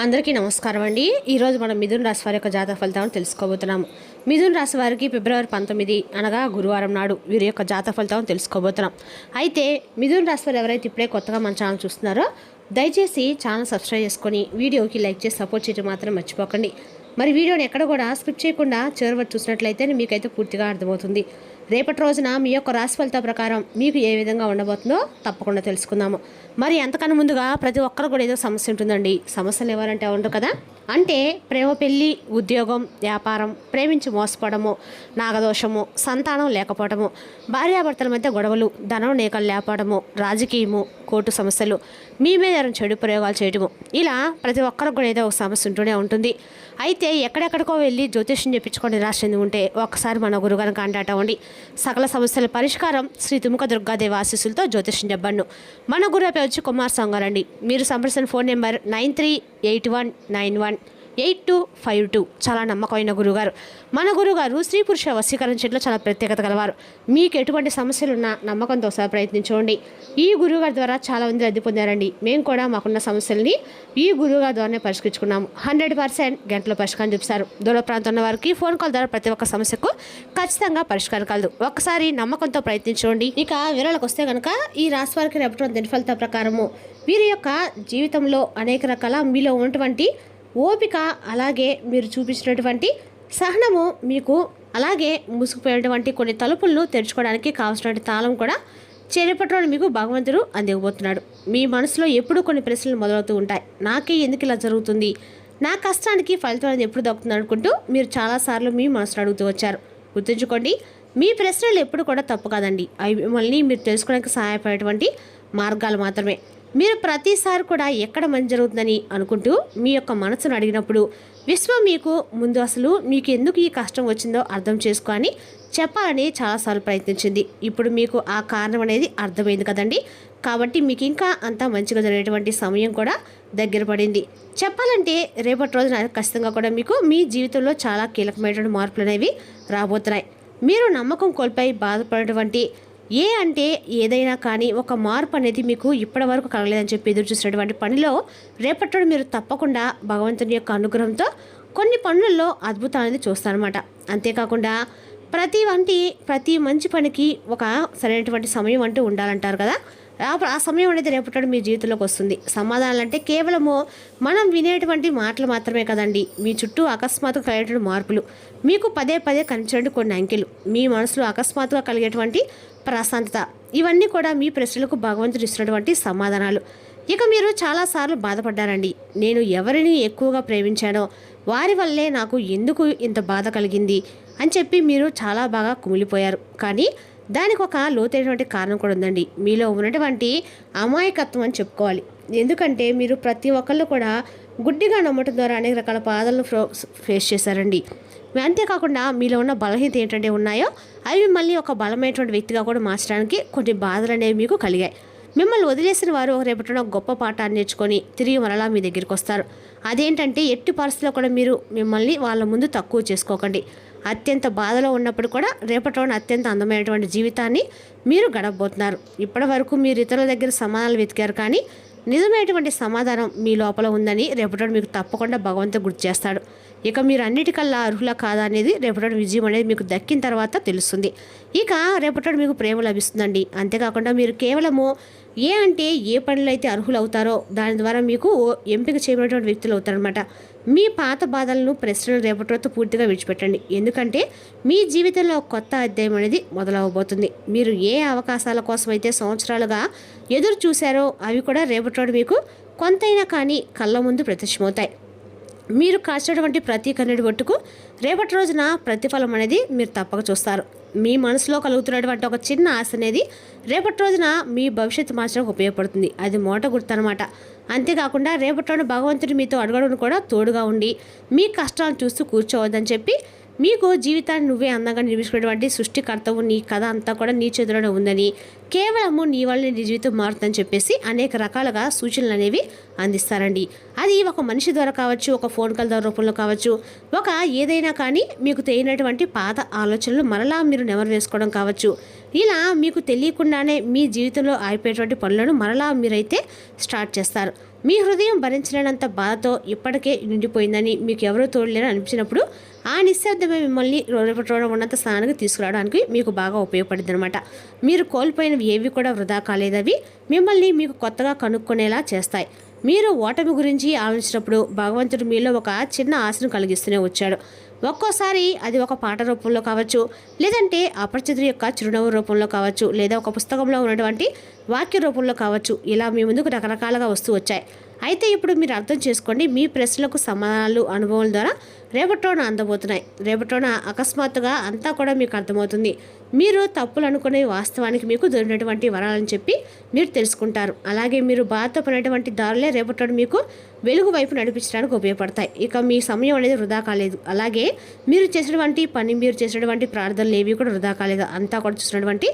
అందరికీ నమస్కారం అండి. ఈరోజు మనం మిథున రాశి వారి యొక్క జాతక ఫలితాలను తెలుసుకోబోతున్నాము. మిథున రాశి వారికి ఫిబ్రవరి 19 అనగా గురువారం నాడు వీరి యొక్క జాతక ఫలితాలను తెలుసుకోబోతున్నాం. అయితే మిథున రాశి వారు ఎవరైతే ఇప్పుడే కొత్తగా మన ఛానల్ చూస్తున్నారో దయచేసి ఛానల్ సబ్స్క్రైబ్ చేసుకొని వీడియోకి లైక్ చేసి సపోర్ట్ చేయడం మాత్రం మర్చిపోకండి. మరి వీడియోని ఎక్కడ కూడా స్కిప్ చేయకుండా చివరి వరకు చూసినట్లయితే మీకైతే పూర్తిగా అర్థమవుతుంది. రేపటి రోజున మీ యొక్క రాశి ఫలిత ప్రకారం మీకు ఏ విధంగా ఉండబోతుందో తప్పకుండా తెలుసుకుందాము. మరి అంతకన్నా ముందుగా ప్రతి ఒక్కరు కూడా ఏదో సమస్య ఉంటుందండి. సమస్యలు ఎవరంటే ఉండరు కదా. అంటే ప్రేమ, పెళ్ళి, ఉద్యోగం, వ్యాపారం, ప్రేమించి మోసపోవడము, నాగదోషము, సంతానం లేకపోవడము, భార్యాభర్తల మధ్య గొడవలు, ధనం నేకలు లేకపోవడము, రాజకీయము, కోర్టు సమస్యలు, మీ మీద ఎవరైనా చెడు ప్రయోగాలు చేయడము, ఇలా ప్రతి ఒక్కరికి కూడా ఏదో ఒక సమస్య ఉంటూనే ఉంటుంది. అయితే ఎక్కడెక్కడికో వెళ్ళి జ్యోతిష్యం చెప్పించుకొని నిరాశ చెంది ఉంటే ఒక్కసారి మన గురుగారిని కాంటాక్ట్ అవ్వండి. సకల సమస్యల పరిష్కారం శ్రీ తుముక దుర్గాదేవి ఆశీస్సులతో జ్యోతిష్యం చెప్పండి. మన గురువు పేరు వచ్చి కుమార్ సంగారండి. మీరు సంప్రదించిన ఫోన్ నెంబర్ 9381918252. చాలా నమ్మకమైన గురుగారు. మన గురుగారు స్త్రీ పురుష వశీకరణ చెట్లు చాలా ప్రత్యేకత గలవారు. మీకు ఎటువంటి సమస్యలున్నా నమ్మకంతో ఒకసారి ప్రయత్నించుకోండి. ఈ గురుగారి ద్వారా చాలా మంది లబ్ధి పొందారండి. మేము కూడా మాకున్న సమస్యల్ని ఈ గురుగారి ద్వారానే పరిష్కరించుకున్నాము. 100% గంటలో పరిష్కారం చూపిస్తారు. దూర ప్రాంతం ఉన్న వారికి ఫోన్ కాల్ ద్వారా ప్రతి ఒక్క సమస్యకు ఖచ్చితంగా పరిష్కారం కలదు. ఒక్కసారి నమ్మకంతో ప్రయత్నించుకోండి. ఇక వివరాలకు వస్తే కనుక ఈ రాశి వారికి రేపటి దిన ఫలితాల ప్రకారము వీరి యొక్క జీవితంలో అనేక రకాల మీలో ఉన్నటువంటి ఓపిక, అలాగే మీరు చూపించినటువంటి సహనము, మీకు అలాగే మూసుకుపోయినటువంటి కొన్ని తలుపులను తెరుచుకోవడానికి కావాల్సినటువంటి తాళం కూడా చేపట్టడం మీకు భగవంతుడు అందివ్వబోతున్నాడు. మీ మనసులో ఎప్పుడూ కొన్ని ప్రశ్నలు మొదలవుతూ ఉంటాయి. నాకే ఎందుకు ఇలా జరుగుతుంది, నా కష్టానికి ఫలితం అనేది ఎప్పుడు దక్కుతుంది అనుకుంటూ మీరు చాలాసార్లు మీ మనసులో అడుగుతూ వచ్చారు. గుర్తుంచుకోండి, మీ ప్రశ్నలు ఎప్పుడు కూడా తప్పు కాదండి. అవి మిమ్మల్ని మీరు తెలుసుకోవడానికి సహాయపడేటువంటి మార్గాలు మాత్రమే. మీరు ప్రతిసారి కూడా ఎక్కడ మంచి జరుగుతుందని అనుకుంటూ మీ యొక్క మనసును అడిగినప్పుడు విశ్వం మీకు ముందు అసలు మీకు ఎందుకు ఈ కష్టం వచ్చిందో అర్థం చేసుకొని చెప్పాలని చాలాసార్లు ప్రయత్నించింది. ఇప్పుడు మీకు ఆ కారణం అనేది అర్థమైంది కదండి. కాబట్టి మీకు ఇంకా అంతా మంచిగా జరిగేటువంటి సమయం కూడా దగ్గర పడింది. చెప్పాలంటే రేపటి రోజున ఖచ్చితంగా కూడా మీకు మీ జీవితంలో చాలా కీలకమైనటువంటి మార్పులు అనేవి రాబోతున్నాయి. మీరు నమ్మకం కోల్పోయి బాధపడేటువంటి అంటే ఏదైనా కానీ ఒక మార్పు అనేది మీకు ఇప్పటి వరకు కలగలేదని చెప్పి ఎదురు చూసినటువంటి పనిలో రేపటి మీరు తప్పకుండా భగవంతుని యొక్క అనుగ్రహంతో కొన్ని పనులలో అద్భుతం అనేది చూస్తారనమాట. అంతేకాకుండా ప్రతి మంచి పనికి ఒక సరైనటువంటి సమయం అంటూ ఉండాలంటారు కదా. ఆ సమయం అనేది రేపటి మీ జీవితంలోకి వస్తుంది. సమాధానాలు అంటే కేవలము మనం వినేటువంటి మాటలు మాత్రమే కదండి. మీ చుట్టూ అకస్మాత్తుగా కలిగేటువంటి మార్పులు, మీకు పదే పదే కనిపించేటువంటి కొన్ని అంకెలు, మీ మనసులో అకస్మాత్తుగా కలిగేటువంటి ప్రశాంతత, ఇవన్నీ కూడా మీ ప్రశ్నలకు భగవంతుడు ఇస్తున్నటువంటి సమాధానాలు. ఇక మీరు చాలాసార్లు బాధపడ్డారండి. నేను ఎవరిని ఎక్కువగా ప్రేమించానో వారి వల్లే నాకు ఎందుకు ఇంత బాధ కలిగింది అని చెప్పి మీరు చాలా బాగా కుమిలిపోయారు. కానీ దానికి ఒక లోతైనటువంటి కారణం కూడా ఉందండి. మీలో ఉన్నటువంటి అమాయకత్వం అని చెప్పుకోవాలి. ఎందుకంటే మీరు ప్రతి ఒక్కళ్ళు కూడా గుడ్డిగా నమ్మటం ద్వారా అనేక రకాల బాధలను ఫేస్ చేశారండి. అంతేకాకుండా మీలో ఉన్న బలహీనత ఏంటంటే ఉన్నాయో అవి మిమ్మల్ని ఒక బలమైనటువంటి వ్యక్తిగా కూడా మార్చడానికి కొన్ని బాధలు అనేవి మీకు కలిగాయి. మిమ్మల్ని వదిలేసిన వారు రేపటిన గొప్ప పాఠాన్ని నేర్చుకొని తిరిగి మరలా మీ దగ్గరికి వస్తారు. అదేంటంటే ఎట్టి పరిస్థితుల్లో కూడా మీరు మిమ్మల్ని వాళ్ళ ముందు తక్కువ చేసుకోకండి. అత్యంత బాధలో ఉన్నప్పుడు కూడా రేపటి రోజున అత్యంత అందమైనటువంటి జీవితాన్ని మీరు గడపబోతున్నారు. ఇప్పటి వరకు మీరు ఇతరుల దగ్గర సమాధానాలు వెతికారు, కానీ నిజమైనటువంటి సమాధానం మీ లోపల ఉందని రేపటి మీకు తప్పకుండా భగవంతుడు గుర్తు చేస్తాడు. ఇక మీరు అన్నిటికల్లా అర్హుల కాదా అనేది రేపటి విజయం అనేది మీకు దక్కిన తర్వాత తెలుస్తుంది. ఇక రేపటి మీకు ప్రేమ లభిస్తుందండి. అంతేకాకుండా మీరు కేవలము అంటే ఏ పనులు అయితే అర్హులు అవుతారో దాని ద్వారా మీకు ఎంపిక చేయబడినటువంటి వ్యక్తులు అవుతారనమాట. మీ పాత బాధలను ప్రశ్నలు రేపటి రోజు పూర్తిగా విడిచిపెట్టండి. ఎందుకంటే మీ జీవితంలో కొత్త అధ్యాయం అనేది మొదలవబోతుంది. మీరు ఏ అవకాశాల కోసం అయితే సంవత్సరాలుగా ఎదురు చూశారో అవి కూడా రేపటి రోజు మీకు కొంతైనా కానీ కళ్ళ ముందు ప్రత్యక్షమవుతాయి. మీరు కాచినటువంటి ప్రతి కన్నడి బొట్టుకు రేపటి రోజున ప్రతిఫలం అనేది మీరు తప్పక చూస్తారు. మీ మనసులో కలుగుతున్నటువంటి ఒక చిన్న ఆశ అనేది రేపటి రోజున మీ భవిష్యత్తు మార్చడానికి ఉపయోగపడుతుంది. అది మోట గుర్తు అనమాట. అంతేకాకుండా రేపటి రోజున భగవంతుడు మీతో అడగడం కూడా తోడుగా ఉండి మీ కష్టాలను చూస్తూ కూర్చోవద్దని చెప్పి మీకు జీవితాన్ని నువ్వే అందంగా నిర్మించుకునేటువంటి సృష్టికర్తవు, నీ కథ అంతా కూడా నీ చేతిలోనే ఉందని, కేవలము నీ వల్ల నీ జీవితం మారుతుందని చెప్పేసి అనేక రకాలుగా సూచనలు అనేవి అందిస్తారండి. అది ఒక మనిషి ద్వారా కావచ్చు, ఒక ఫోన్ కాల్ ద్వారా రూపంలో కావచ్చు, ఒక ఏదైనా కానీ మీకు తెలియనటువంటి పాత ఆలోచనలు మరలా మీరు నెమరు వేసుకోవడం కావచ్చు. ఇలా మీకు తెలియకుండానే మీ జీవితంలో ఆగిపోయేటువంటి పనులను మరలా మీరైతే స్టార్ట్ చేస్తారు. మీ హృదయం భరించలేనంత బాధతో ఇప్పటికే నిండిపోయిందని మీకు ఎవరూ తోడలేరని అనిపించినప్పుడు ఆ నిశ్శబ్దమే మిమ్మల్ని రేపటి ఉన్నత స్థానానికి తీసుకురావడానికి మీకు బాగా ఉపయోగపడింది అనమాట. మీరు కోల్పోయినవి ఏవి కూడా వృధా కాలేదవి మిమ్మల్ని మీకు కొత్తగా కనుక్కునేలా చేస్తాయి. మీరు ఓటమి గురించి ఆలోచించినప్పుడు భగవంతుడు మీలో ఒక చిన్న ఆశను కలిగిస్తూనే వచ్చాడు. ఒక్కోసారి అది ఒక పాట రూపంలో కావచ్చు, లేదంటే అపరిచితుడి యొక్క చిరునవ్వు రూపంలో కావచ్చు, లేదా ఒక పుస్తకంలో ఉన్నటువంటి వాక్య రూపంలో కావచ్చు. ఇలా మీ ముందుకు రకరకాలుగా వస్తూ వచ్చాయి. అయితే ఇప్పుడు మీరు అర్థం చేసుకోండి, మీ ప్రశ్నలకు సమాధానాలు అనుభవాల ద్వారా రేపటిరోజున అందబోతున్నాయి. రేపటిరోజున అకస్మాత్తుగా అంతా కూడా మీకు అర్థమవుతుంది. మీరు తప్పులు అనుకునే వాస్తవానికి మీకు దొరికినటువంటి వరాలని చెప్పి మీరు తెలుసుకుంటారు. అలాగే మీరు బాధతో పడినటువంటి దారులే రేపటిరోజు మీకు వెలుగు వైపు నడిపించడానికి ఉపయోగపడతాయి. ఇక మీ సమయం అనేది వృధా కాలేదు. అలాగే మీరు చేసినటువంటి పని, మీరు చేసినటువంటి ప్రార్థనలు ఏవి కూడా వృధా కాలేదు. అంతా కూడా చూసినటువంటి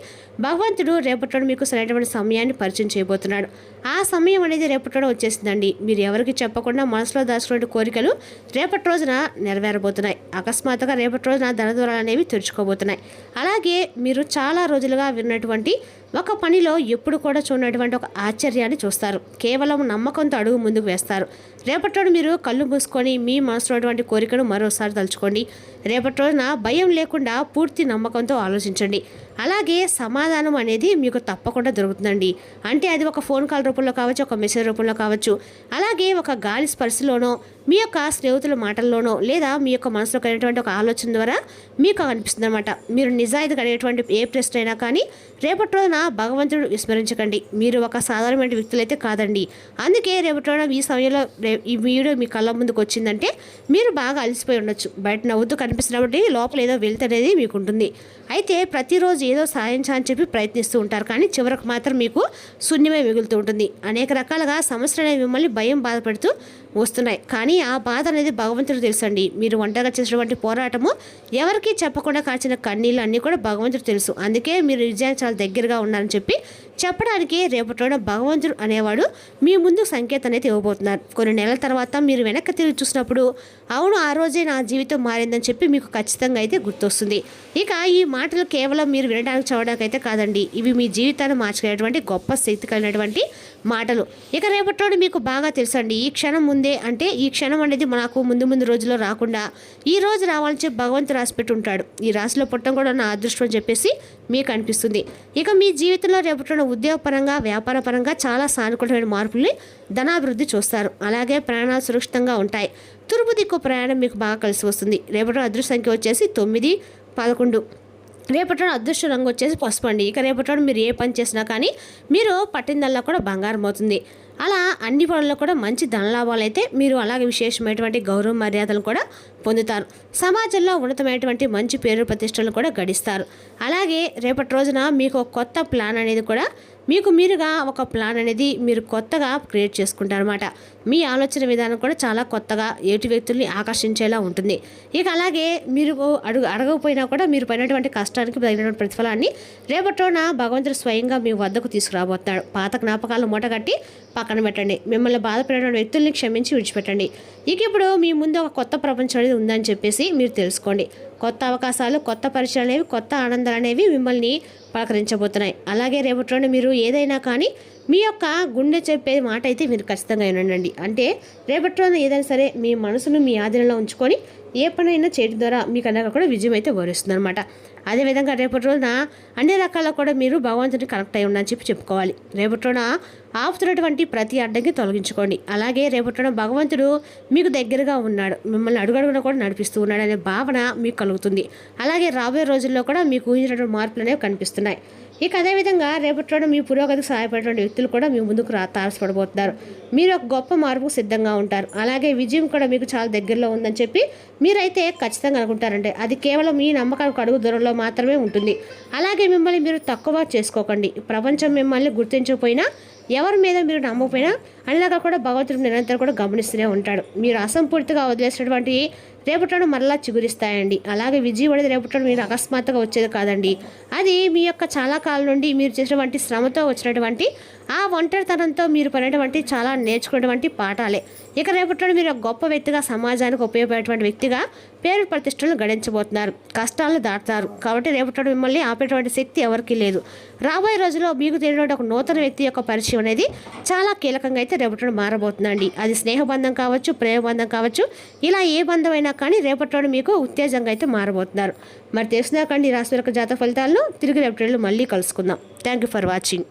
భగవంతుడు రేపటిరోజు మీకు సరైనటువంటి సమయాన్ని పరిచయం చేయబోతున్నాడు. ఆ సమయం అనేది రేపటిరోజు వచ్చేసిందండి. మీరు ఎవరికి చెప్పకుండా మనసులో దాచుకునే కోరికలు రేపటి రోజున నెరవేరబోతున్నాయి. అకస్మాత్తుగా రేపటి రోజున ధనద్వారాలు అనేవి తెరుచుకోబోతున్నాయి. అలాగే మీరు చాలా రోజులుగా విన్నటువంటి ఒక పనిలో ఎప్పుడు కూడా చూడనటువంటి ఒక ఆశ్చర్యాన్ని చూస్తారు. కేవలం నమ్మకంతో అడుగు ముందుకు వేస్తారు. రేపటి రోజు మీరు కళ్ళు మూసుకొని మీ మనసులో కోరికను మరోసారి తలుచుకోండి. రేపటి రోజున భయం లేకుండా పూర్తి నమ్మకంతో ఆలోచించండి. అలాగే సమాధానం అనేది మీకు తప్పకుండా దొరుకుతుందండి. అంటే అది ఒక ఫోన్ కాల్ రూపంలో కావచ్చు, ఒక మెసేజ్ రూపంలో కావచ్చు, అలాగే ఒక గాలి స్పర్శలోనో, మీ యొక్క స్నేహితుల మాటల్లోనో, లేదా మీ యొక్క మనసులో కలిగినటువంటి ఒక ఆలోచన ద్వారా మీకు అనిపిస్తుంది అనమాట. మీరు నిజాయితీ కలిగేటువంటి ఏ ప్రశ్న అయినా కానీ రేపటి రోజున భగవంతుడు విస్మరించకండి. మీరు ఒక సాధారణమైన వ్యక్తులైతే కాదండి. అందుకే రేపటి రోజున ఈ సమయంలో ఈ వీడియో మీ కళ్ళ ముందుకు వచ్చిందంటే మీరు బాగా అలసిపోయి ఉండొచ్చు. బయట నవ్వుతూ కనిపిస్తున్నప్పుడు లోపల ఏదో వెళ్తనేది మీకు ఉంటుంది. అయితే ప్రతిరోజు ఏదో సాధించాలని చెప్పి ప్రయత్నిస్తూ ఉంటారు, కానీ చివరకు మాత్రం మీకు శూన్యమే మిగులుతూ ఉంటుంది. అనేక రకాలుగా సమస్యలు అనేవి మిమ్మల్ని భయం బాధపెడుతూ వస్తున్నాయి. కానీ ఆ బాధ అనేది భగవంతుడు తెలుసండి. మీరు ఒంటరిగా చేసినటువంటి పోరాటము, ఎవరికీ చెప్పకుండా కాచిన కన్నీళ్ళు అన్నీ కూడా భగవంతుడు తెలుసు. అందుకే మీరు విజయానికి చాలా దగ్గరగా ఉన్నారని చెప్పి చెప్పడానికి రేపటి రోజున భగవంతుడు అనేవాడు మీ ముందు సంకేతం అనేది ఇవ్వబోతున్నారు. కొన్ని నెలల తర్వాత మీరు వెనక్కి తిరిగి చూసినప్పుడు అవును ఆ రోజే నా జీవితం మారిందని చెప్పి మీకు ఖచ్చితంగా అయితే గుర్తొస్తుంది. ఇక ఈ మాటలు కేవలం మీరు వినడానికి చదవడానికి అయితే కాదండి, ఇవి మీ జీవితాన్ని మార్చుకునేటువంటి గొప్ప శక్తి కలిగినటువంటి మాటలు. ఇక రేపటి రోజు మీకు బాగా తెలుసండి, ఈ క్షణం ముందే, అంటే ఈ క్షణం అనేది మనకు ముందు రోజుల్లో రాకుండా ఈ రోజు రావాలని చెప్పి భగవంతుడు రాసిపెట్టి ఉంటాడు. ఈ రాశిలో పుట్టడం కూడా నా అదృష్టం అని చెప్పేసి మీకు అనిపిస్తుంది. ఇక మీ జీవితంలో రేపటి ఉద్యోగపరంగా, వ్యాపార పరంగా చాలా సానుకూలమైన మార్పుల్ని, ధనాభివృద్ధి చూస్తారు. అలాగే ప్రయాణాలు సురక్షితంగా ఉంటాయి. తూర్పు దిక్కు ప్రయాణం మీకు బాగా కలిసి వస్తుంది. రేపటి అదృష్ట సంఖ్య వచ్చేసి 9, 11. రేపటి అదృష్ట రంగు వచ్చేసి పసుపు అండి. ఇక రేపటి మీరు ఏ పని చేసినా కానీ మీరు పట్టిందల్లా కూడా బంగారం అవుతుంది. అలా అన్ని పనుల్లో కూడా మంచి ధనలాభాలు అయితే మీరు అలాగే విశేషమైనటువంటి గౌరవ మర్యాదలు కూడా పొందుతారు. సమాజంలో ఉన్నతమైనటువంటి మంచి పేరు ప్రతిష్టలను కూడా గడిస్తారు. అలాగే రేపటి రోజున మీకు ఒక కొత్త ప్లాన్ అనేది కూడా మీకు మీరుగా ఒక ప్లాన్ అనేది మీరు కొత్తగా క్రియేట్ చేసుకుంటారన్నమాట. మీ ఆలోచన విధానం కూడా చాలా కొత్తగా ఎదుటి వ్యక్తుల్ని ఆకర్షించేలా ఉంటుంది. ఇక అలాగే మీరు అడగకపోయినా కూడా మీరు పడినటువంటి కష్టానికి తగినటువంటి ప్రతిఫలాన్ని రేపటి రోజున భగవంతుడు స్వయంగా మీ వద్దకు తీసుకురాబోతున్నాడు. పాత జ్ఞాపకాలను మూటగట్టి పక్కన పెట్టండి. మిమ్మల్ని బాధపడినటువంటి వ్యక్తుల్ని క్షమించి విడిచిపెట్టండి. ఇక ఇప్పుడు మీ ముందు ఒక కొత్త ప్రపంచం అనేది ఉందని చెప్పేసి మీరు తెలుసుకోండి. కొత్త అవకాశాలు, కొత్త పరిచయాలు అనేవి, కొత్త ఆనందాలు అనేవి మిమ్మల్ని పలకరించబోతున్నాయి. అలాగే రేపటి రోజున మీరు ఏదైనా కానీ మీ యొక్క గుండె చెప్పే మాట అయితే మీరు ఖచ్చితంగా వినండి. అంటే రేపటి రోజున ఏదైనా సరే మీ మనసును మీ ఆధీనంలో ఉంచుకొని ఏ పనైనా చేయడం ద్వారా మీకు అన్నగా కూడా విజయం అయితే వరిస్తుంది అనమాట. అదేవిధంగా రేపటి రోజున అన్ని రకాల కూడా మీరు భగవంతుడిని కనెక్ట్ అయి ఉన్నారని చెప్పుకోవాలి. రేపటి రోజున ఆపుతున్నటువంటి ప్రతి అడ్డంకి తొలగించుకోండి. అలాగే రేపటి రోజున భగవంతుడు మీకు దగ్గరగా ఉన్నాడు, మిమ్మల్ని అడుగడుగున కూడా నడిపిస్తూ ఉన్నాడు అనే భావన మీకు కలుగుతుంది. అలాగే రాబోయే రోజుల్లో కూడా మీకు ఊహించినటువంటి మార్పులు అనేవి కనిపిస్తున్నాయి. ఇక అదేవిధంగా రేపటి రోజున మీ పురోగతికి సహాయపడేటువంటి వ్యక్తులు కూడా మీ ముందుకు తారసపడబోతున్నారు. మీరు ఒక గొప్ప మార్పుకు సిద్ధంగా ఉంటారు. అలాగే విజయం కూడా మీకు చాలా దగ్గరలో ఉందని చెప్పి మీరైతే ఖచ్చితంగా అనుకుంటారంటే అది కేవలం మీ నమ్మకానికి అడుగు దూరంలో మాత్రమే ఉంటుంది. అలాగే మిమ్మల్ని మీరు తక్కువ చేసుకోకండి. ప్రపంచం మిమ్మల్ని గుర్తించకపోయినా, ఎవరి మీద మీరు నమ్మకపోయినా అలాగా కూడా భగవంతుడు నిరంతరం కూడా గమనిస్తూనే ఉంటాడు. మీరు అసంపూర్తిగా వదిలేసినటువంటి రేపటిలో మరలా చిగురిస్తాయండి. అలాగే విజయం అనేది రేపటిలో మీరు అకస్మాత్తుగా వచ్చేది కాదండి. అది మీ యొక్క చాలా కాలం నుండి మీరు చేసినటువంటి శ్రమతో వచ్చినటువంటి ఆ ఒంటరితనంతో మీరు పడినటువంటి చాలా నేర్చుకున్నటువంటి పాఠాలే. ఇక రేపటిలో మీరు ఒక గొప్ప వ్యక్తిగా, సమాజానికి ఉపయోగపడేటువంటి వ్యక్తిగా పేరు ప్రతిష్టలను గడించబోతున్నారు. కష్టాలను దాటుతారు. కాబట్టి రేపటిలో మిమ్మల్ని ఆపేటువంటి శక్తి ఎవరికీ లేదు. రాబోయే రోజుల్లో మీకు తెలియనటువంటి ఒక నూతన వ్యక్తి యొక్క పరిచయం అనేది చాలా కీలకంగా అయితే రేపటిలో మారబోతుందండి. అది స్నేహబంధం కావచ్చు, ప్రేమబంధం కావచ్చు, ఇలా ఏ బంధమైనా కానీ రేపటిలో మీకు ఉత్తేజంగా అయితే మారబోతున్నారు. మరి తెలిసినాకండి ఈ రాశి యొక్క జాతక ఫలితాలను తిరిగి రేపటిలో మళ్ళీ కలుసుకుందాం. Thank you for watching.